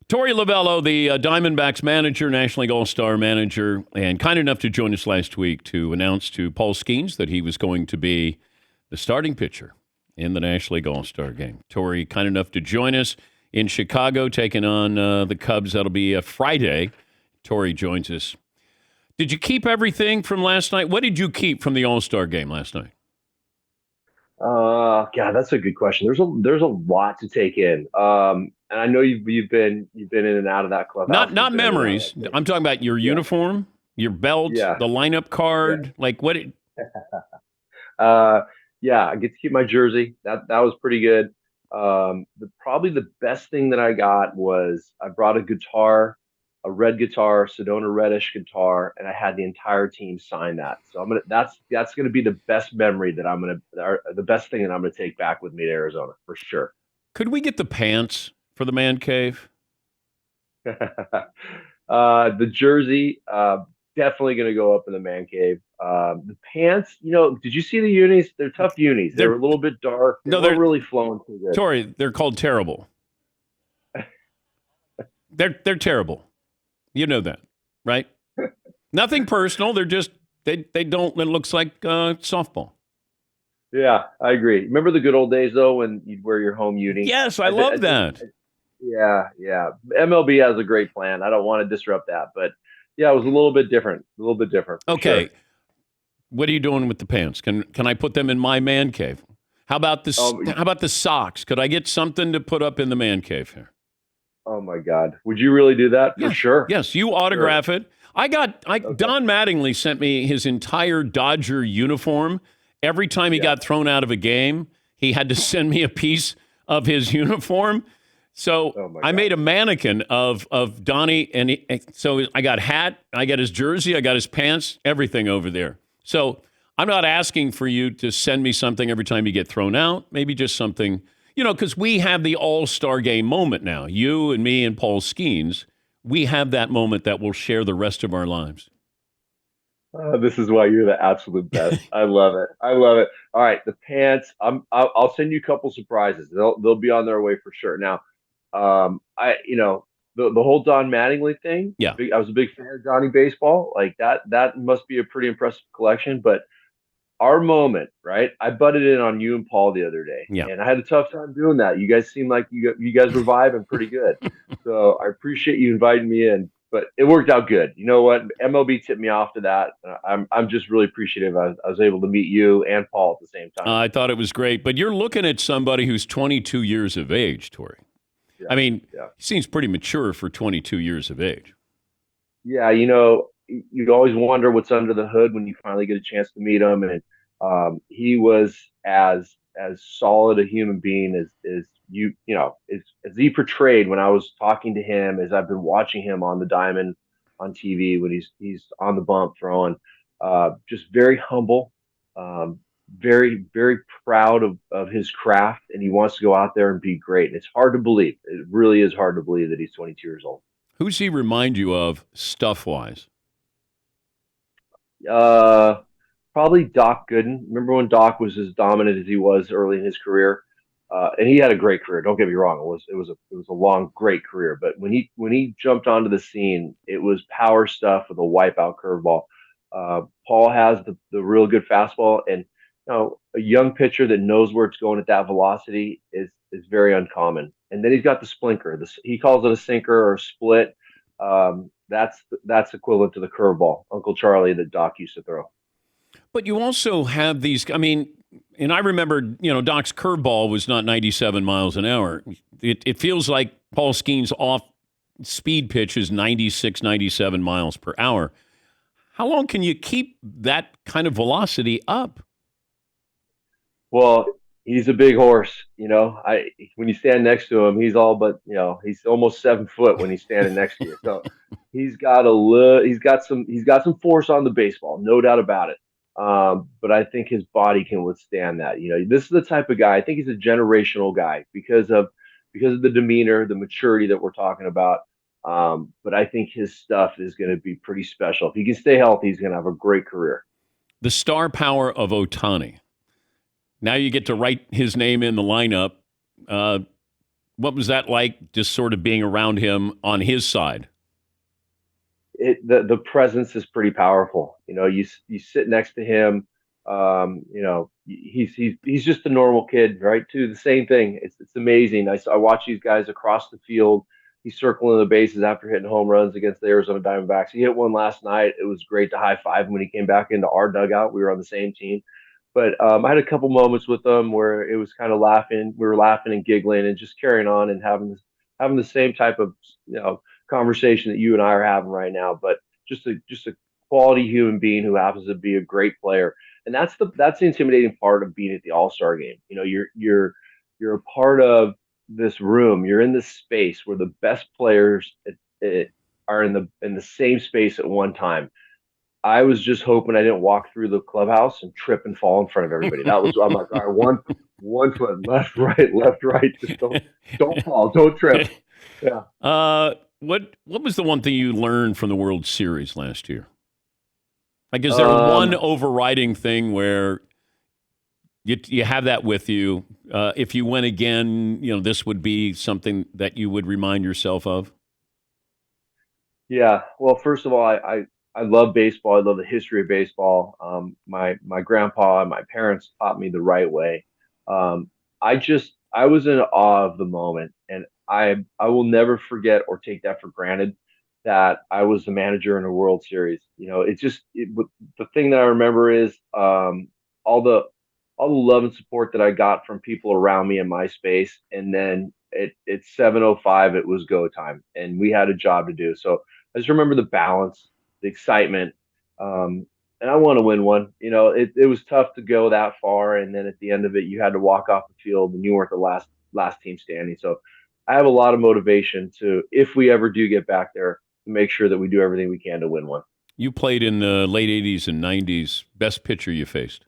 Torey Lovullo, the Diamondbacks manager, National League All-Star manager, and kind enough to join us last week to announce to Paul Skenes that he was going to be the starting pitcher in the National League All-Star Game. Torey, kind enough to join us in Chicago, taking on the Cubs. That'll be a Friday. Torey joins us. Did you keep everything from last night? What did you keep from the All-Star Game last night? God, that's a good question. There's a lot to take in. And I know you've been in and out of that clubhouse. Not You've been in and out of memories. that. I'm talking about your Yeah, uniform, your belt, yeah, the lineup yeah. card. Like what? Uh, yeah, I get to keep my jersey. That was pretty good. Probably the best thing that I got was I brought a guitar, a red guitar, Sedona reddish guitar, and I had the entire team sign that. So that's gonna be the best memory that or the best thing that I'm gonna take back with me to Arizona for sure. Could we get the pants for the man cave? The jersey, definitely going to go up in the man cave. The pants, did you see the unis? They're tough unis. They were They're a little bit dark. They no, weren't they're really flowing too good. Torey. They're called terrible. They're terrible. You know that, right? Nothing personal. They're just they don't. It looks like softball. Yeah, I agree. Remember the good old days though when you'd wear your home uni? Yes, I I love think, that. yeah, yeah. MLB has a great plan. I don't want to disrupt that, but yeah, it was a little bit different. A little bit different for sure. Okay, what are you doing with the pants? Can I put them in my man cave? How about this? Oh, How about the socks? Could I get something to put up in the man cave here? oh my God. Would you really do that? For Yes, sure. yes. You Sure. autograph it. Okay. Don Mattingly sent me his entire Dodger uniform. Every time he Yeah. got thrown out of a game, he had to send me a piece of his uniform. So Oh my I God. made a mannequin of Donnie, and so I got hat, I got his jersey, I got his pants, everything over there. So I'm not asking for you to send me something every time you get thrown out. Maybe just something, because we have the All-Star Game moment now. You and me and Paul Skenes, we have that moment that we'll share the rest of our lives. This is why you're the absolute best. I love it. I love it. All right, the pants. I'll send you a couple surprises. They'll be on their way for sure. Now, the whole Don Mattingly thing. Yeah, I was a big fan of Donnie baseball. Like that must be a pretty impressive collection. But our moment, right? I butted in on you and Paul the other day, yeah. and I had a tough time doing that. You guys seem like you guys were vibing pretty good, so I appreciate you inviting me in. But it worked out good. You know what? MLB tipped me off to that. I'm just really appreciative. I was able to meet you and Paul at the same time. I thought it was great. But you're looking at somebody who's 22 years of age, Torey. Yeah, I mean, yeah, he seems pretty mature for 22 years of age. yeah. You always wonder what's under the hood when you finally get a chance to meet him, and he was as solid a human being as as he portrayed when I was talking to him, as I've been watching him on the diamond on TV when he's on the bump throwing. Just very humble, very very proud of his craft, and he wants to go out there and be great. And it's hard to believe. It really is hard to believe that he's 22 years old. Who's he remind you of stuff wise? Uh, Probably Doc Gooden. Remember when Doc was as dominant as he was early in his career? And he had a great career. Don't get me wrong; it was a long, great career. But when he jumped onto the scene, it was power stuff with a wipeout curveball. Paul has the real good fastball, and a young pitcher that knows where it's going at that velocity is very uncommon. And then he's got the splinter. He calls it a sinker or a split. That's equivalent to the curveball, Uncle Charlie that Doc used to throw. But you also have these. I mean, and I remember, Doc's curveball was not 97 miles an hour. It feels like Paul Skenes' off speed pitch is 96, 97 miles per hour. How long can you keep that kind of velocity up? Well, he's a big horse. I when you stand next to him, he's all but he's almost 7 foot when he's standing next to you. So he's got some force on the baseball, no doubt about it. But I think his body can withstand that. This is the type of guy. I think he's a generational guy because of the demeanor, the maturity that we're talking about. But I think his stuff is going to be pretty special. If he can stay healthy, he's going to have a great career. The star power of Otani. Now you get to write his name in the lineup. What was that like, just sort of being around him on his side? The presence is pretty powerful. You sit next to him. He's just a normal kid, right? Too the same thing. It's amazing. I watch these guys across the field. He's circling the bases after hitting home runs against the Arizona Diamondbacks. He hit one last night. It was great to high five him when he came back into our dugout. We were on the same team. But I had a couple moments with him where it was kind of laughing. We were laughing and giggling and just carrying on and having the same type of conversation that you and I are having right now. But just a quality human being who happens to be a great player, and that's the intimidating part of being at the All-Star game. You're a part of this room. You're in this space where the best players are in the same space at one time. I was just hoping I didn't walk through the clubhouse and trip and fall in front of everybody. I'm like, all right, one foot, left, right. Just don't fall, don't trip. Yeah. What was the one thing you learned from the World Series last year? Like, is there one overriding thing where you have that with you? If you win again, this would be something that you would remind yourself of? Yeah. Well, first of all, I love baseball. I love the history of baseball. My grandpa and my parents taught me the right way. I was in awe of the moment, and I will never forget or take that for granted that I was the manager in a World Series. The thing that I remember is all the love and support that I got from people around me in my space, and then it's 7:05. It was go time, and we had a job to do. So I just remember the balance, the excitement, and I want to win one. It was tough to go that far, and then at the end of it, you had to walk off the field, and you weren't the last team standing. So I have a lot of motivation to, if we ever do get back there, to make sure that we do everything we can to win one. You played in the late '80s and '90s. Best pitcher you faced?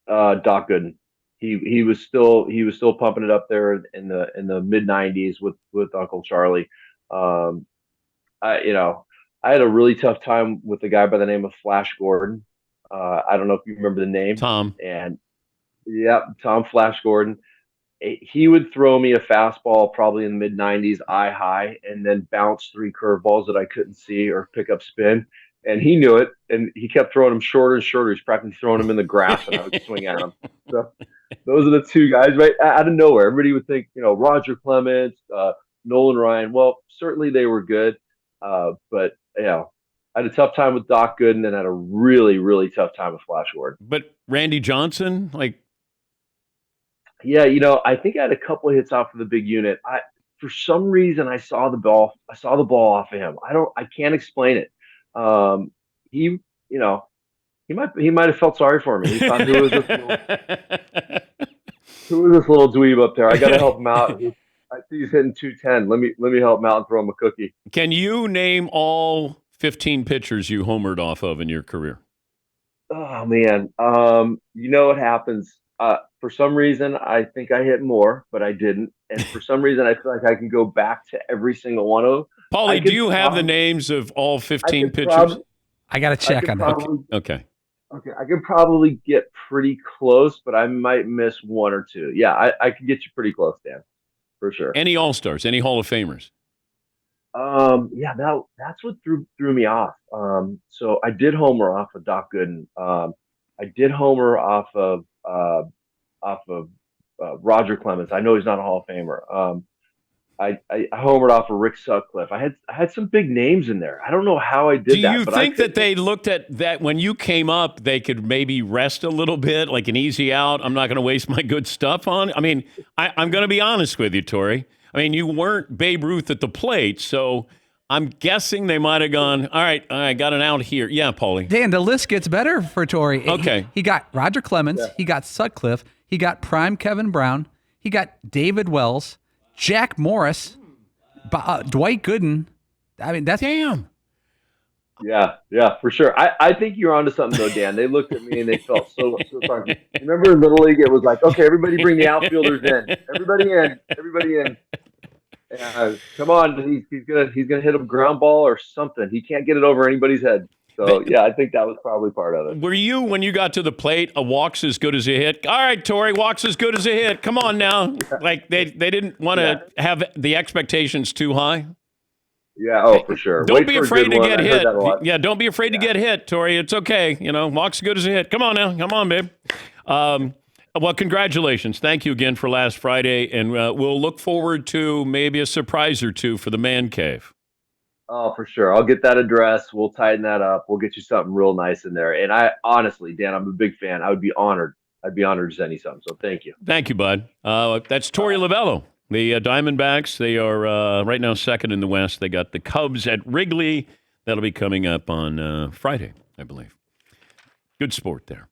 Doc Gooden. He was still pumping it up there in the mid '90s with Uncle Charlie. I had a really tough time with a guy by the name of Flash Gordon. I don't know if you remember the name. Tom. And yeah, Tom Flash Gordon. He would throw me a fastball probably in the mid '90s, eye high, and then bounce three curveballs that I couldn't see or pick up spin. And he knew it, and he kept throwing them shorter and shorter. He's practically throwing them in the grass, and I would swing at him. So those are the two guys, right out of nowhere. Everybody would think, Roger Clemens, Nolan Ryan. Well, certainly they were good, but I had a tough time with Doc Gooden, and had a really, really tough time with Flash Gordon. But Randy Johnson, yeah, I think I had a couple of hits off of the big unit. For some reason, I saw the ball off of him. I can't explain it. He might have felt sorry for me. He thought, who was this little dweeb up there? I got to help him out. I see he's hitting 210. Let me help him out and throw him a cookie. Can you name all 15 pitchers you homered off of in your career? Oh man, what happens? For some reason, I think I hit more, but I didn't. And for some reason, I feel like I can go back to every single one of them. Paulie, do you have the names of all 15 pitchers? I got to check on that. Okay. Okay, I can probably get pretty close, but I might miss one or two. Yeah, I can get you pretty close, Dan, for sure. Any All-Stars, any Hall of Famers? Yeah, that's what threw me off. So I did homer off of Doc Gooden. I did homer off of Roger Clemens. I know he's not a Hall of Famer. I homered off of Rick Sutcliffe. I had some big names in there. I don't know how I did that. Do you think that they looked at that when you came up, they could maybe rest a little bit, like an easy out? I'm not going to waste my good stuff on. I mean, I'm going to be honest with you, Torey. I mean, you weren't Babe Ruth at the plate, so I'm guessing they might have gone, all right, I got an out here. Yeah, Paulie. Dan, the list gets better for Torey. Okay. He got Roger Clemens. Yeah. He got Sutcliffe. He got prime Kevin Brown. He got David Wells, Jack Morris, Dwight Gooden. I mean, that's... Damn. Yeah, for sure. I think you're onto something, though, Dan. They looked at me and they felt so sorry. Remember in Little League, it was like, okay, everybody bring the outfielders in. Everybody in. Come on, he's gonna hit a ground ball or something. He can't get it over anybody's head. So, yeah, I think that was probably part of it. Were you, when you got to the plate, a walk's as good as a hit? All right, Torey, walk's as good as a hit. Come on now. Like, they didn't want to have the expectations too high? Yeah, for sure. Don't be afraid to get hit. Yeah, don't be afraid to get hit, Torey. It's okay. Walk's as good as a hit. Come on now. Come on, babe. Well, congratulations. Thank you again for last Friday, and we'll look forward to maybe a surprise or two for the man cave. Oh, for sure. I'll get that address. We'll tighten that up. We'll get you something real nice in there. And I honestly, Dan, I'm a big fan. I would be honored. I'd be honored to send you something. So thank you. Thank you, bud. That's Torey Lovullo. The Diamondbacks, they are right now second in the West. They got the Cubs at Wrigley. That'll be coming up on Friday, I believe. Good sport there.